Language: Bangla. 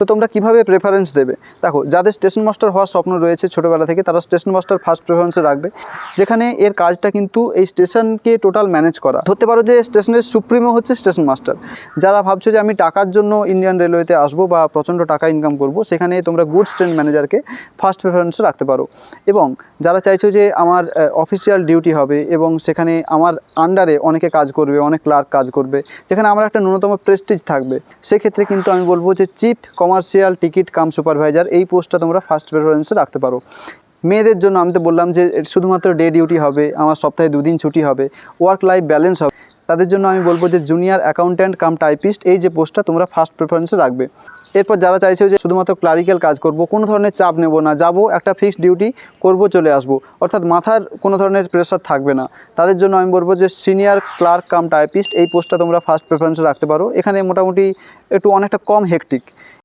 তো তোমরা কীভাবে প্রেফারেন্স দেবে? দেখো, যাদের স্টেশন মাস্টার হওয়ার স্বপ্ন রয়েছে ছোটোবেলা থেকে, তারা স্টেশন মাস্টার ফার্স্ট প্রেফারেন্সে রাখবে, যেখানে এর কাজটা কিন্তু এই স্টেশনকে টোটাল ম্যানেজ করা। ধরতে পারো যে স্টেশনের সুপ্রিমো হচ্ছে স্টেশন মাস্টার। যারা ভাবছো যে আমি টাকার জন্য ইন্ডিয়ান রেলওয়েতে আসবো বা প্রচণ্ড টাকা ইনকাম করব, সেখানে তোমরা গুডস ট্রেন ম্যানেজারকে ফার্স্ট প্রেফারেন্সে রাখতে পারো। এবং যারা চাইছো যে আমার অফিসিয়াল ডিউটি হবে এবং সেখানে আমার আন্ডারে অনেকে কাজ করবে, অনেক ক্লার্ক কাজ করবে, যেখানে আমার একটা ন্যূনতম প্রেস্টিজ থাকবে, সেক্ষেত্রে কিন্তু আমি বলবো যে চিফ কমার্শিয়াল টিকিট কাম সুপারভাইজার এই পোস্টটা তোমরা ফার্স্ট প্রেফারেন্সে রাখতে পারো। মেয়েদের জন্য আমি তো বললাম যে শুধুমাত্র ডে ডিউটি হবে, আমার সপ্তাহে 2 দিন ছুটি হবে, ওয়ার্ক লাইফ ব্যালেন্স হবে, তাদের জন্য আমি বলবো যে জুনিয়র অ্যাকাউন্ট্যান্ট কাম টাইপিস্ট এই যে পোস্টটা তোমরা ফার্স্ট প্রেফারেন্সে রাখবে। এরপর যারা চাইছো যে শুধুমাত্র ক্লারিক্যাল কাজ করব, কোনো ধরনের চাপ নেব না, যাব একটা ফিক্সড ডিউটি করব, চলে আসবো, অর্থাৎ মাথার কোনো ধরনের প্রেশার থাকবে না, তাদের জন্য আমি বলবো যে সিনিয়র ক্লার্ক কাম টাইপিস্ট এই পোস্টটা তোমরা ফার্স্ট প্রেফারেন্সে রাখতে পারো। এখানে মোটামুটি একটু অনেকটা কম হেক্টিক।